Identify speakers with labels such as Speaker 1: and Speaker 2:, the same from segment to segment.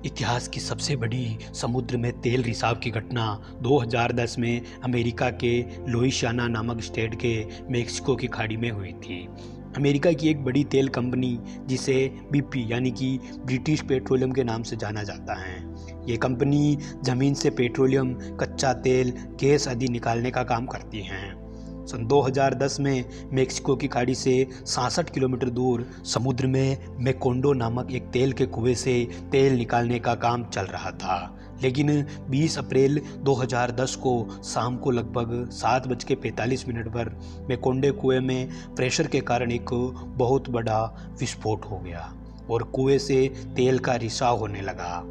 Speaker 1: इतिहास की सबसे बड़ी समुद्र में तेल रिसाव की घटना 2010 में अमेरिका के लुइसियाना नामक स्टेट के मेक्सिको की खाड़ी में हुई थी। अमेरिका की एक बड़ी तेल कंपनी जिसे बीपी यानी कि ब्रिटिश पेट्रोलियम के नाम से जाना जाता है। ये कंपनी ज़मीन से पेट्रोलियम, कच्चा तेल, गैस आदि निकालने का काम करती हैं। सन 2010 में मेक्सिको की खाड़ी से 66 किलोमीटर दूर समुद्र में मेकोंडो नामक एक तेल के कुएं से तेल निकालने का काम चल रहा था। लेकिन 20 अप्रैल 2010 को शाम को लगभग 7:45 पर मेकोंडो कुएं में प्रेशर के कारण एक बहुत बड़ा विस्फोट हो गया और कुएं से तेल का रिसाव होने लगा।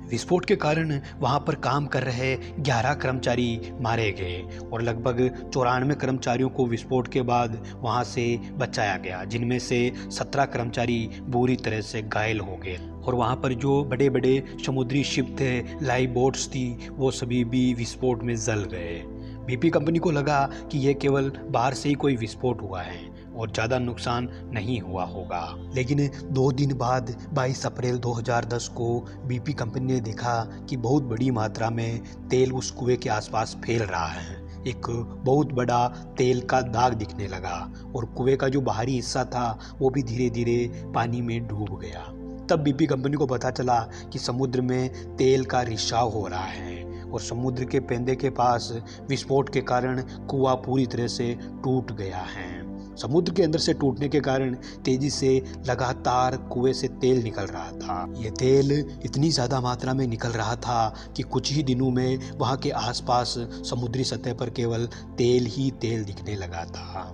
Speaker 1: विस्फोट के कारण वहां पर काम कर रहे 11 कर्मचारी मारे गए और लगभग 94 कर्मचारियों को विस्फोट के बाद वहां से बचाया गया, जिनमें से 17 कर्मचारी बुरी तरह से घायल हो गए। और वहां पर जो बड़े बड़े समुद्री शिप थे, लाइफ बोट्स थी, वो सभी भी विस्फोट में जल गए। बीपी कंपनी को लगा कि यह केवल बाहर से ही कोई विस्फोट हुआ है और ज़्यादा नुकसान नहीं हुआ होगा। लेकिन 2 दिन बाद 22 अप्रैल 2010 को बीपी कंपनी ने देखा कि बहुत बड़ी मात्रा में तेल उस कुएं के आसपास फैल रहा है। एक बहुत बड़ा तेल का दाग दिखने लगा और कुएं का जो बाहरी हिस्सा था वो भी धीरे धीरे पानी में डूब गया। तब बीपी कंपनी को पता चला कि समुद्र में तेल का रिसाव हो रहा है और समुद्र के पेंदे के पास विस्फोट के कारण कुआं पूरी तरह से टूट गया है। समुद्र के अंदर से टूटने के कारण तेजी से लगातार कुएं से तेल निकल रहा था। ये तेल इतनी ज़्यादा मात्रा में निकल रहा था कि कुछ ही दिनों में वहाँ के आसपास समुद्री सतह पर केवल तेल ही तेल दिखने लगा था।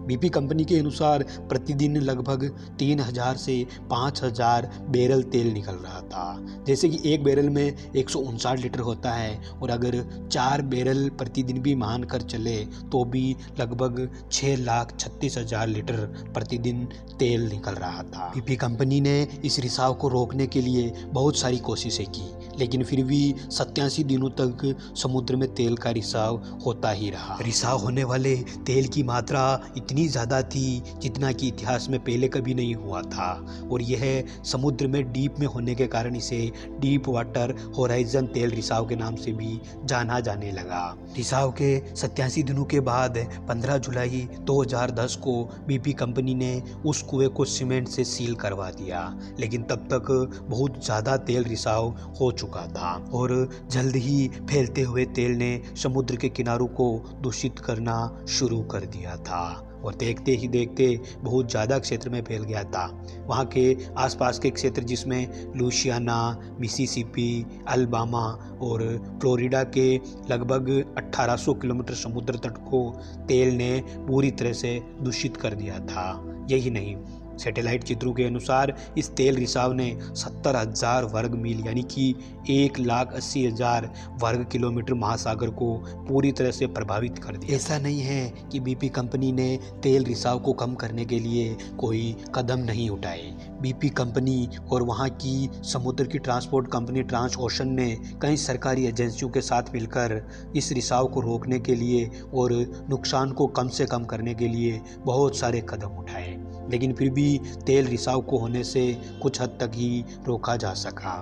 Speaker 1: बीपी कंपनी के अनुसार प्रतिदिन लगभग 3000 से 5000 बैरल तेल निकल रहा था। जैसे कि एक बैरल में 159 लीटर होता है और अगर 4 बैरल प्रतिदिन भी मान कर चले तो भी लगभग 6,36,000 लीटर प्रतिदिन तेल निकल रहा था। बीपी कंपनी ने इस रिसाव को रोकने के लिए बहुत सारी कोशिशें की, लेकिन फिर भी 87 दिनों तक समुद्र में तेल का रिसाव होता ही रहा। रिसाव होने वाले तेल की मात्रा इतनी ज़्यादा थी जितना कि इतिहास में पहले कभी नहीं हुआ था और यह समुद्र में डीप में होने के कारण इसे डीप वाटर होराइजन तेल रिसाव के नाम से भी जाना जाने लगा। रिसाव के 87 दिनों के बाद 15 जुलाई 2010 को बीपी कंपनी ने उस कुएं को सीमेंट से सील करवा दिया, लेकिन तब तक बहुत ज़्यादा तेल रिसाव हो चुका था और जल्द ही फैलते हुए तेल ने समुद्र के किनारों को दूषित करना शुरू कर दिया था और देखते ही देखते बहुत ज़्यादा क्षेत्र में फैल गया था। वहाँ के आसपास के क्षेत्र जिसमें लुइसियाना, मिसिसिपी, अलाबामा और फ्लोरिडा के लगभग 1800 किलोमीटर समुद्र तट को तेल ने पूरी तरह से दूषित कर दिया था। यही नहीं, सैटेलाइट चित्रों के अनुसार इस तेल रिसाव ने 70,000 वर्ग मील यानी कि 1,80,000 वर्ग किलोमीटर महासागर को पूरी तरह से प्रभावित कर दिया। ऐसा नहीं है कि बीपी कंपनी ने तेल रिसाव को कम करने के लिए कोई कदम नहीं उठाए। बीपी कंपनी और वहाँ की समुद्र की ट्रांसपोर्ट कंपनी ट्रांस ओशन ने कई सरकारी एजेंसियों के साथ मिलकर इस रिसाव को रोकने के लिए और नुकसान को कम से कम करने के लिए बहुत सारे कदम उठाए, लेकिन फिर भी तेल रिसाव को होने से कुछ हद तक ही रोका जा सका।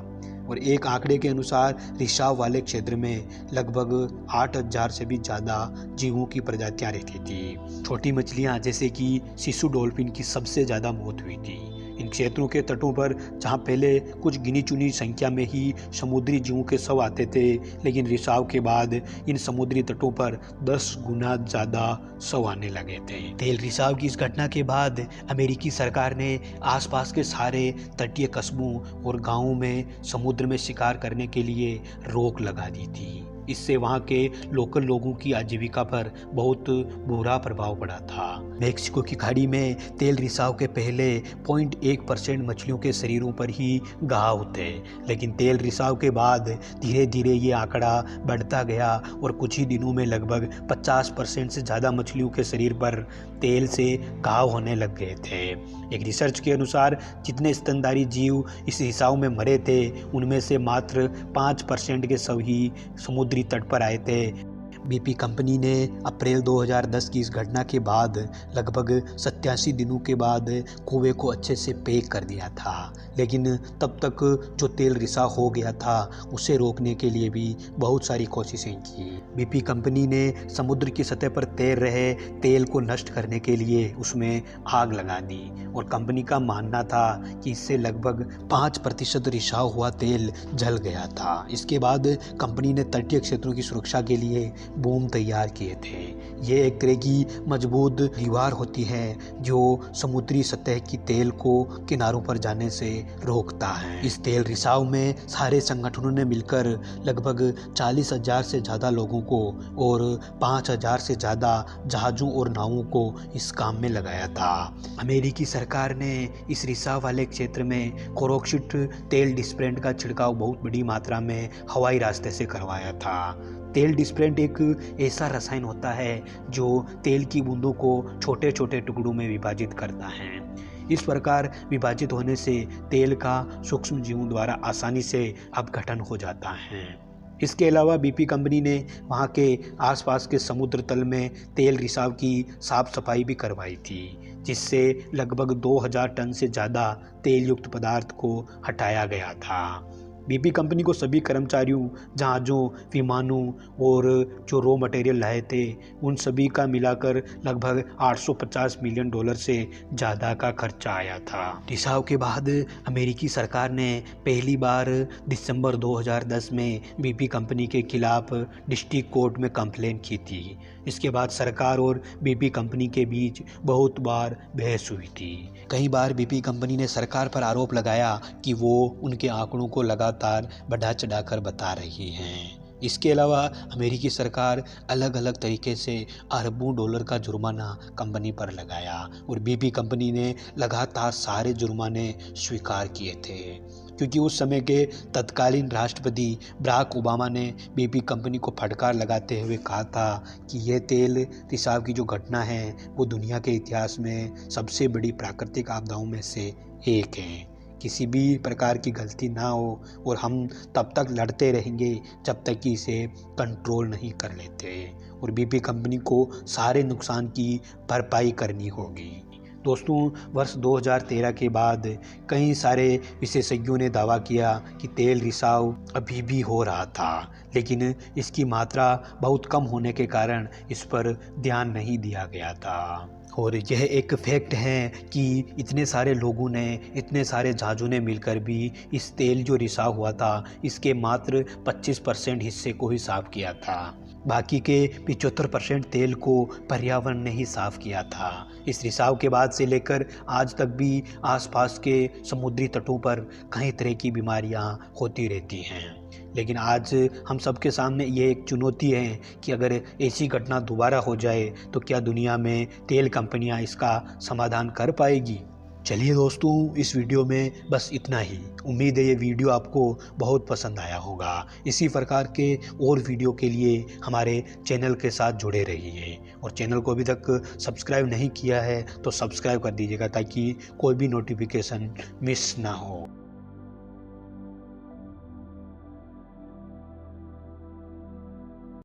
Speaker 1: और एक आंकड़े के अनुसार रिसाव वाले क्षेत्र में लगभग 8,000 से भी ज़्यादा जीवों की प्रजातियां रहती थी। छोटी मछलियां जैसे कि शिशु डॉल्फिन की सबसे ज़्यादा मौत हुई थी। इन क्षेत्रों के तटों पर जहां पहले कुछ गिनी चुनी संख्या में ही समुद्री जीवों के शव आते थे, लेकिन रिसाव के बाद इन समुद्री तटों पर 10 गुना ज़्यादा शव आने लगे थे। तेल रिसाव की इस घटना के बाद अमेरिकी सरकार ने आसपास के सारे तटीय कस्बों और गांवों में समुद्र में शिकार करने के लिए रोक लगा दी थी। इससे वहाँ के लोकल लोगों की आजीविका पर बहुत बुरा प्रभाव पड़ा था। मेक्सिको की खाड़ी में तेल रिसाव के पहले 0.1% मछलियों के शरीरों पर ही घाव थे, लेकिन तेल रिसाव के बाद धीरे धीरे ये आंकड़ा बढ़ता गया और कुछ ही दिनों में लगभग 50% से ज़्यादा मछलियों के शरीर पर तेल से घाव होने लग गए थे। एक रिसर्च के अनुसार जितने स्तनधारी जीव इस रिसाव में मरे थे उनमें से मात्र 5% के शव ही समुद्री तट पर आए थे। BP कंपनी ने अप्रैल 2010 की इस घटना के बाद लगभग 87 दिनों के बाद कुएं को अच्छे से पैक कर दिया था, लेकिन तब तक जो तेल रिसाव हो गया था उसे रोकने के लिए भी बहुत सारी कोशिशें की। BP कंपनी ने समुद्र की सतह पर तैर रहे तेल को नष्ट करने के लिए उसमें आग लगा दी और कंपनी का मानना था कि इससे लगभग 5% रिसाव हुआ तेल जल गया था। इसके बाद कंपनी ने तटीय क्षेत्रों की सुरक्षा के लिए बूम तैयार किए थे। ये एक तरह की मजबूत दीवार होती है जो समुद्री सतह की तेल को किनारों पर जाने से रोकता है। इस तेल रिसाव में सारे संगठनों ने मिलकर लगभग 40,000 से ज़्यादा लोगों को और 5,000 से ज़्यादा जहाज़ों और नावों को इस काम में लगाया था। अमेरिकी सरकार ने इस रिसाव वाले क्षेत्र में कोरोक्सिट तेल डिस्प्रेंट का छिड़काव बहुत बड़ी मात्रा में हवाई रास्ते से करवाया था। तेल डिस्प्रेंट एक ऐसा रसायन होता है जो तेल की बूंदों को छोटे छोटे टुकड़ों में विभाजित करता है। इस प्रकार विभाजित होने से तेल का सूक्ष्म जीवों द्वारा आसानी से अपघटन हो जाता है। इसके अलावा BP कंपनी ने वहाँ के आसपास के समुद्र तल में तेल रिसाव की साफ सफाई भी करवाई थी, जिससे लगभग 2000 टन से ज़्यादा तेल युक्त पदार्थ को हटाया गया था। BP कंपनी को सभी कर्मचारियों, जहाज़ों, विमानों और जो रॉ मटेरियल लाए थे उन सभी का मिलाकर लगभग $850 मिलियन से ज़्यादा का खर्चा आया था। रिसाव के बाद अमेरिकी सरकार ने पहली बार दिसंबर 2010 में BP कंपनी के खिलाफ डिस्ट्रिक्ट कोर्ट में कंप्लेंट की थी। इसके बाद सरकार और BP कंपनी के बीच बहुत बार बहस हुई थी। कई बार BP कंपनी ने सरकार पर आरोप लगाया कि वो उनके आंकड़ों को लगातार बढ़ा चढ़ाकर बता रही हैं। इसके अलावा अमेरिकी सरकार अलग अलग तरीके से अरबों डॉलर का जुर्माना कंपनी पर लगाया और BP कंपनी ने लगातार सारे जुर्माने स्वीकार किए थे, क्योंकि उस समय के तत्कालीन राष्ट्रपति बराक ओबामा ने BP कंपनी को फटकार लगाते हुए कहा था कि यह तेल रिसाव की जो घटना है वो दुनिया के इतिहास में सबसे बड़ी प्राकृतिक आपदाओं में से एक है। किसी भी प्रकार की गलती ना हो और हम तब तक लड़ते रहेंगे जब तक कि इसे कंट्रोल नहीं कर लेते और BP कंपनी को सारे नुकसान की भरपाई करनी होगी। दोस्तों, वर्ष 2013 के बाद कई सारे विशेषज्ञों ने दावा किया कि तेल रिसाव अभी भी हो रहा था, लेकिन इसकी मात्रा बहुत कम होने के कारण इस पर ध्यान नहीं दिया गया था। और यह एक फैक्ट है कि इतने सारे लोगों ने, इतने सारे जहाज़ों ने मिलकर भी इस तेल जो रिसाव हुआ था इसके मात्र 25% हिस्से को ही साफ़ किया था। बाकी के 75% तेल को पर्यावरण ने ही साफ़ किया था। इस रिसाव के बाद से लेकर आज तक भी आसपास के समुद्री तटों पर कई तरह की बीमारियां होती रहती हैं। लेकिन आज हम सबके सामने ये एक चुनौती है कि अगर ऐसी घटना दोबारा हो जाए तो क्या दुनिया में तेल कंपनियां इसका समाधान कर पाएगी। चलिए दोस्तों, इस वीडियो में बस इतना ही। उम्मीद है ये वीडियो आपको बहुत पसंद आया होगा। इसी प्रकार के और वीडियो के लिए हमारे चैनल के साथ जुड़े रहिए और चैनल को अभी तक सब्सक्राइब नहीं किया है तो सब्सक्राइब कर दीजिएगा ताकि कोई भी नोटिफिकेशन मिस ना हो।